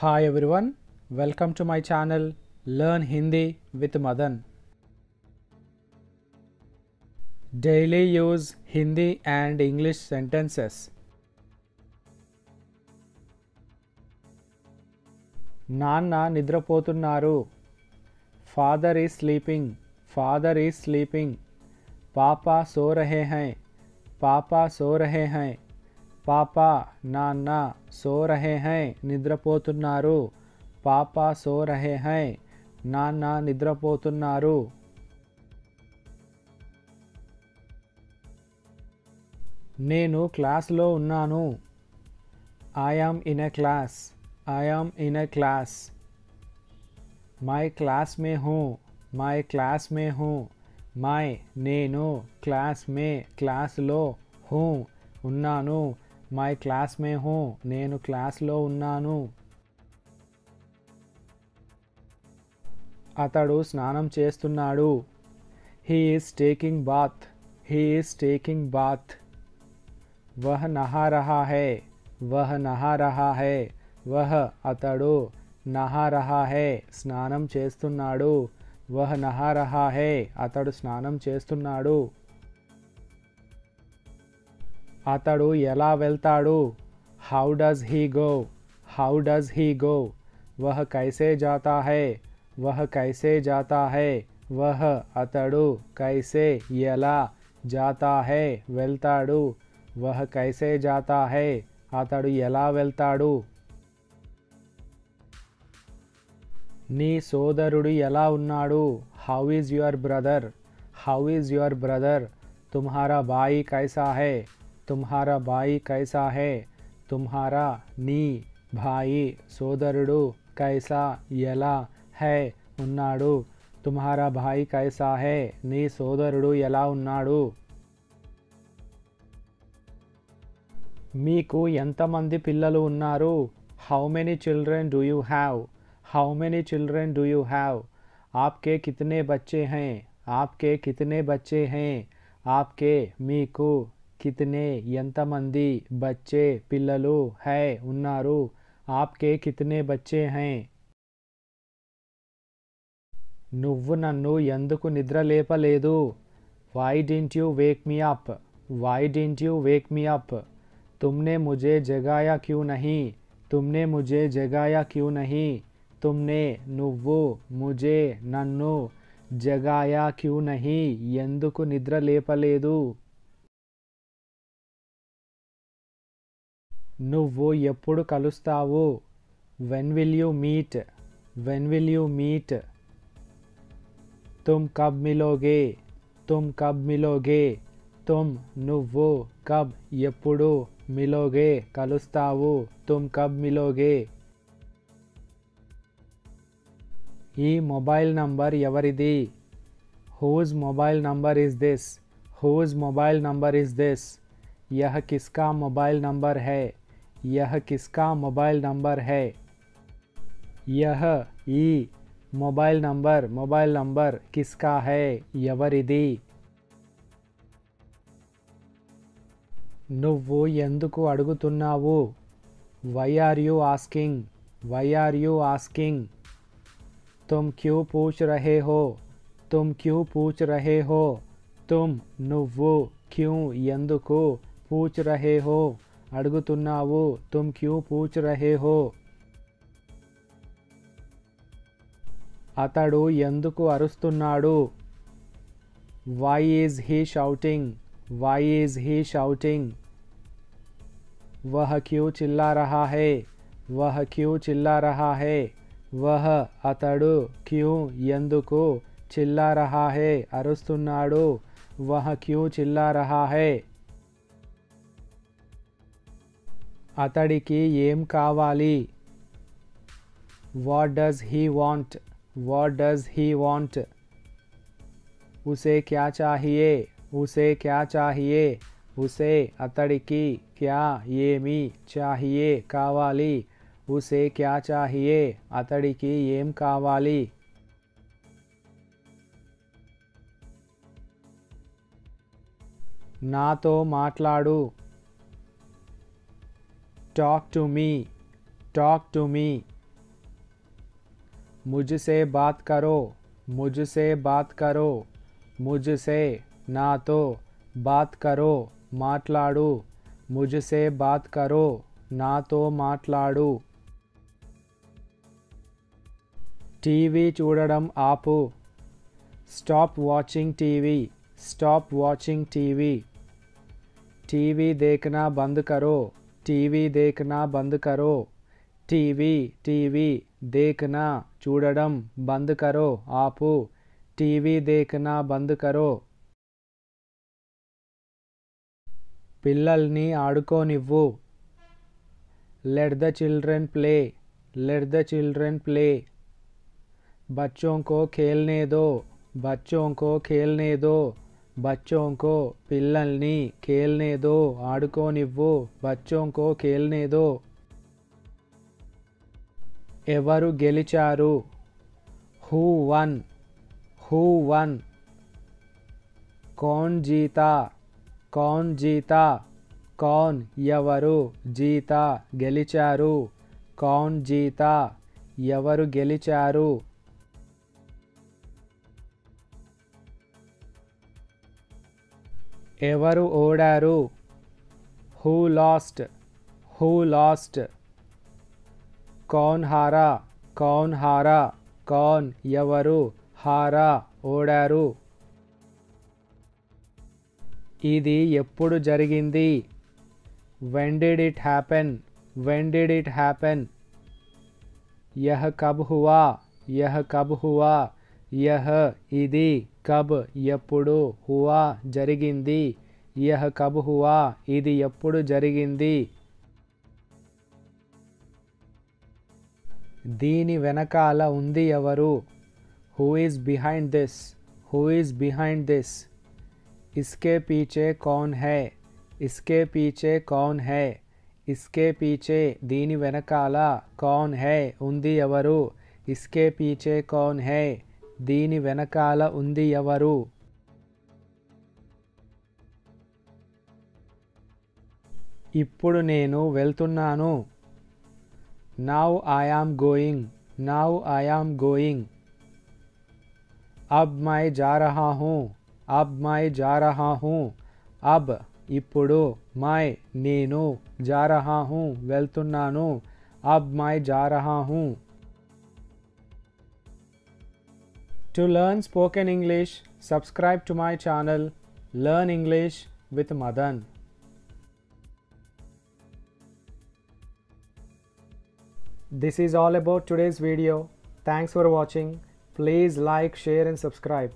Hi everyone, welcome to my channel Learn Hindi with Madan. Daily use Hindi and English sentences. నాన్న నిద్రపోతున్నారు. Father is sleeping. Father is sleeping. पापा सो रहे हैं. पापा सो रहे हैं. పాపా నాన్న సో రహే హై నిద్రపోతున్నారు. పాపా సో రహే హై నాన్న నిద్రపోతున్నారు. నేను క్లాస్లో ఉన్నాను. I am in a class. I am in a class. My class May who. My class May who. My నేను, క్లాస్ మే క్లాస్లో, హూ ఉన్నాను. మై క్లాస్ మే హూ నేను క్లాస్లో ఉన్నాను. అతడు స్నానం చేస్తున్నాడు. He is taking bath. He is taking bath. వహ్ నహా రహా హై. వహ్ నహా రహా హై. వహ్ అతడు, నహా రహా హై స్నానం చేస్తున్నాడు. వహ్ నహా రహా హై అతడు స్నానం చేస్తున్నాడు. అతడు ఎలా వెళ్తాడు. How does he go. How does he go. వహ్ కైసే జాతా హై. వహ్ కైసే జాతా హై. వహ్ అతడు, కైసే ఎలా, జాతా హై వెళ్తాడు. వహ్ కైసే జాతా హై అతడు ఎలా వెళ్తాడు. నీ సోదరుడు ఎలా ఉన్నాడు. How is your brother. How is your brother. తుమ్హారా భాయి కైసా హై. తుమ్హారా భాయి కైసా హై. తుమ్హారా నీ, భాయి సోదరుడు, కైసా ఎలా, హై ఉన్నాడు. తుమ్హారా భాయి కైసా హై నీ సోదరుడు ఎలా ఉన్నాడు. మీకు ఎంతమంది పిల్లలు ఉన్నారు. How many children do you have. How many children do you have. Aapke కితనే బచ్చే high. Aapke కితనే బచ్చే high. ఆప్కే మీకు, కితనే ఎంతమంది, బచ్చే పిల్లలు, హై ఉన్నారు. ఆప్కే కితనే బచ్చే హై. నువ్వు నన్ను ఎందుకు నిద్ర లేపలేదు. Why didn't you wake me up. Why didn't you wake me up. तुमने मुझे जगाया क्यों नहीं. तुमने मुझे जगाया क्यों नहीं. तुमने నువ్వు, ముझे నన్ను, జగాయా క్యూ నహీ ఎందుకు నిద్ర లేపలేదు. నువ్వు ఎప్పుడు కలుస్తావు. When will you meet. When will you meet. తుమ్ కబ్ మిలోగే. తుమ్ కబ్ మిలోగే. తుమ్ నువ్వు, కబ్ ఎప్పుడు, మిలోగే కలుస్తావు. తుమ్ కబ్ మిలోగే. ఈ మొబైల్ నంబర్ ఎవరిది. Whose mobile number is this. Whose mobile number is this. యహ్ కిస్కా మొబైల్ నంబర్ హై. యహ్ కిస్కా మొబైల్ నంబర్ హై. యహ్ ఈ మొబైల్ నంబర్ కిస్కా హై ఎవరిది. నువ్వు ఎందుకు అడుగుతున్నావు. Why are you asking. Why are you asking. తుమ్ క్యూ పూచ్ రహే హో. తుమ్ క్యూ పూచ్ రహే హో. తుమ్ నువ్వు, క్యూ ఎందుకు, పూచ్ రహే హో అడుగుతున్నావు. తుమ్ క్యూ పూచ్ రహే హో. అతడు ఎందుకు అరుస్తున్నాడు. Why is he shouting. Why is he shouting. వహ్ క్యూ చిల్లా రహా హై. వహ్ క్యూ చిల్లా రహా హై. వహ్ అతడు, క్యూ ఎందుకు, చిల్లా రహా హై అరుస్తున్నాడు. వహ్ క్యూ చిల్లా రహా హై. అతడికి ఏం కావాలి. What does he want. What does he want. ఉసే క్యా చాహియే. ఉసే క్యా చాహియే. ఉసే అతడికి, క్యా ఏమి, చాహియే కావాలి. ఉసే క్యా చాహియే అతడికి ఏం కావాలి. నాతో మాట్లాడు. Talk to me. Talk to me. मुझसे बात करो, मुझसे बात करो, मुझसे नातो बात करो, మాట్లాడు, मुझसे बात करो, నాతో మాట్లాడు. టీవీ చూడడం ఆపు, stop watching TV, stop watching TV. TV देखना बंद करो, टीवी देखना बंद करो, टीवी टीवी देखना చూడడం बंद करो ఆపు, टीवी देखना बंद करो. పిల్లల్ని ఆడుకోనివ్వు, let the children play, let the children play. बच्चों को खेलने दो, बच्चों को खेलने दो, बच्चों को పిల్లల్ని खेलने दो ఆడుకోనివ్వు, बच्चों को खेलने दो. ఎవరు గెలిచారు, who won, who won. कौन जीता, कौन जीता, कौन ఎవరు, జీతా గెలిచారు, कौन जीता ఎవరు గెలిచారు. ఎవరు ఓడారు, who lost, who lost. कौन हारा, कौन हारा, कौन ఎవరు, హారా ఓడారు. ఇది ఎప్పుడు జరిగింది, when did it happen, when did it happen. यह कब हुआ, यह कब हुआ, यह ఇది, కబ్ ఎప్పుడు, హువా జరిగింది, యహ్ కబ్ హువా ఇది ఎప్పుడు జరిగింది. దీని వెనకాల ఉంది ఎవరు, who is behind this, who is behind this. ఇస్కే పీచే కౌన్ హై, ఇస్కే పీచే కౌన్ హై, ఇస్కే పీచే దీని వెనకాల, కౌన్ హై ఉంది ఎవరు, ఇస్కే పీచే కౌన్ హై దీని వెనకాల ఉంది ఎవరు. ఇప్పుడు నేను వెళ్తున్నాను, now I am going, now I am going. అబ్ మై జా రహా హూँ, అబ్ మై జా రహా హూँ, అబ్ ఇప్పుడు, మై నేను, జా రహా హూँ వెళ్తున్నాను, అబ్ మై జా రహా హూँ. To learn spoken English, subscribe to my channel Learn English with Madan. This is all about today's video. Thanks for watching. Please like, share and subscribe.